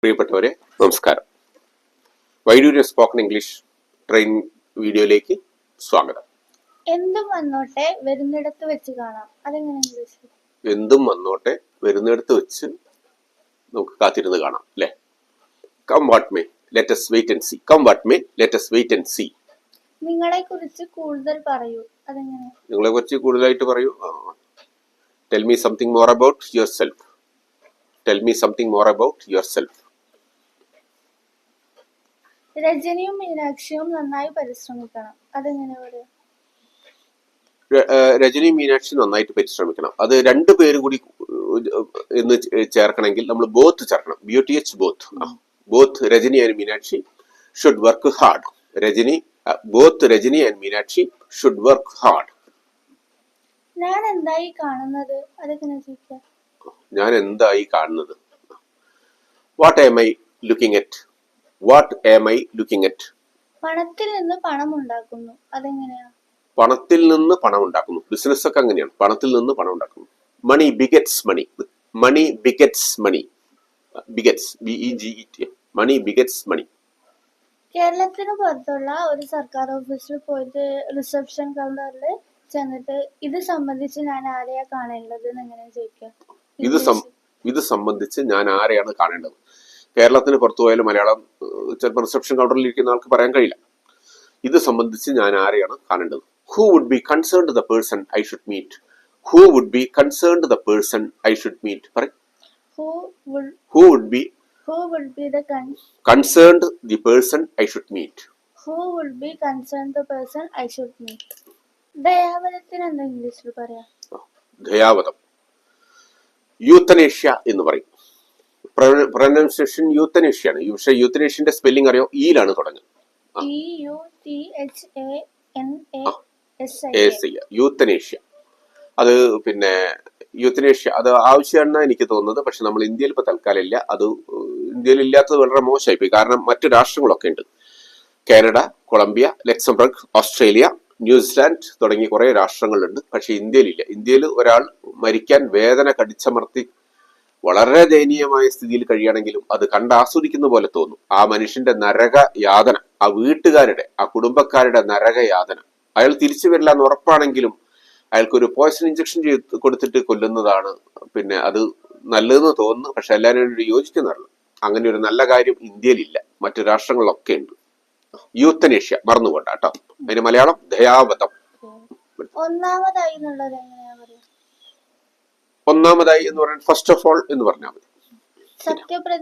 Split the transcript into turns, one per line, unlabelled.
പ്രിയപ്പെട്ടവരെ നമസ്കാരം. Vaidurya spoken English training വീഡിയോയിലേക്ക് സ്വാഗതം.
എന്തും വന്നോട്ടെ വരുന്നിടത്ത് വെച്ച് കാണാം. അതെങ്ങനെ ഇംഗ്ലീഷ്?
എന്തും വന്നോട്ടെ വരുന്നിടത്ത് വെച്ച് നമുക്ക് കാത്തിരുന്ന് കാണാം അല്ലേ? Come what may let us wait and see. Come what may let us wait and see.
നിങ്ങളെ കുറിച്ച് കൂടുതൽ പറയൂ. അതെങ്ങനെ?
നിങ്ങളെ കുറിച്ച് കൂടുതലായിട്ട് പറയൂ. Tell me something more about yourself. Tell me something more about yourself.
രജനിയും മീനാക്ഷിയും നന്നായി പരിശ്രമിക്കണം. അതെങ്ങനെ പറയാം?
രജനി മീനാക്ഷി നന്നായിട്ട് പരിശ്രമിക്കണം. അത് രണ്ടു പേരും കൂടി എന്ന് ചേർക്കണമെങ്കിൽ നമ്മൾ ബോത്ത് ചേർക്കണം. BOTH both. Both Rajani and Meenakshi should work hard. Both Rajani and Meenakshi should work hard.
ഞാൻ എന്തായി കാണുന്നത്? അതെങ്ങനെ ചോദിക്കാം?
ഞാൻ എന്തായി കാണുന്നത്? What am I looking at? What am I looking at?
പണത്തിൽ നിന്ന് പണം ഉണ്ടാക്കുന്നു. അതെങ്ങനെയാ?
പണത്തിൽ നിന്ന് പണം ഉണ്ടാക്കുന്നു. ബിസിനസ് ഒക്കെ അങ്ങനെയാണ്. പണത്തിൽ നിന്ന് പണം ഉണ്ടാക്കുന്നു. Money begets money. Money begets money. Begets BEGET. Money begets money.
കേരളത്തിന് പുറത്തുള്ള ഒരു സർക്കാർ ഓഫീസിൽ പോയിട്ട് റിസപ്ഷൻ കൗണ്ടറിൽ ചെന്നിട്ട് ഇത് സംബന്ധിച്ച് ഞാൻ ആരെയാ കാണേണ്ടത് എങ്ങനെ ചോദിക്കാം?
ഇത് സംബന്ധിച്ച് ഞാൻ ആരെയാണ് കാണേണ്ടത്? കേരളത്തിന് പുറത്തു പോയാലും മലയാളം ചിലപ്പോൾ റിസപ്ഷൻ കൗണ്ടറിൽ ഇരിക്കുന്ന ആൾക്ക് പറയാൻ കഴിയില്ല. ഇത് സംബന്ധിച്ച് ഞാൻ ആരെയാണ് കാണേണ്ടത്? Who would be concerned the person I should meet? Who would be concerned the person I should meet? പറയ്. Who would be
the
concerned the person I should meet?
Who would be concerned the person I should meet? ദയാവധത്തിന് എന്താ ഇംഗ്ലീഷിൽ പറയാ?
ദയാവധം euthanasia എന്ന് പറയും. Pronunciation യൂത്തനേഷ്യയാണ്. പക്ഷേ യൂത്തനേഷ്യന്റെ spelling അറിയോ? ഈലാണ് തുടങ്ങുന്നത്. Euthanasia. അത് പിന്നെ യൂത്തനേഷ്യ അത് ആവശ്യമാണെന്നാണ് എനിക്ക് തോന്നുന്നത്. പക്ഷെ നമ്മൾ ഇന്ത്യയിൽ ഇപ്പൊ തൽക്കാലം ഇല്ല. അത് ഇന്ത്യയിൽ ഇല്ലാത്തത് വളരെ മോശമായിപ്പോയി. കാരണം മറ്റു രാഷ്ട്രങ്ങളൊക്കെ ഉണ്ട്. Canada, Colombia, Luxembourg, Australia, New Zealand തുടങ്ങിയ കുറെ രാഷ്ട്രങ്ങളുണ്ട്. പക്ഷെ ഇന്ത്യയിലില്ല. ഇന്ത്യയിൽ ഒരാൾ മരിക്കാൻ വേദന കടിച്ചമർത്തി വളരെ ദയനീയമായ സ്ഥിതിയിൽ കഴിയുകയാണെങ്കിലും അത് കണ്ടാസ്വദിക്കുന്ന പോലെ തോന്നും. ആ മനുഷ്യന്റെ നരക യാതന, ആ വീട്ടുകാരുടെ, ആ കുടുംബക്കാരുടെ നരക യാതന, അയാൾ തിരിച്ചു വരില്ല എന്ന് ഉറപ്പാണെങ്കിലും അയാൾക്കൊരു പോയ്സൺ ഇഞ്ചക്ഷൻ കൊടുത്തിട്ട് കൊല്ലുന്നതാണ് പിന്നെ അത് നല്ലതെന്ന് തോന്നുന്നു. പക്ഷെ എല്ലാവരും യോജിക്കുന്നതല്ല. അങ്ങനെ ഒരു നല്ല കാര്യം ഇന്ത്യയിലില്ല. മറ്റു രാഷ്ട്രങ്ങളിലൊക്കെ ഉണ്ട്. യൂത്തനേഷ്യ മറന്നുകൊണ്ട കേട്ടോ. അതിന് മലയാളം ദയാവധം. ഒന്നാമതായി എന്ന് പറയാൻ ഫസ്റ്റ് ഓഫ് ഓൾ എന്ന് പറഞ്ഞാൽ മതി.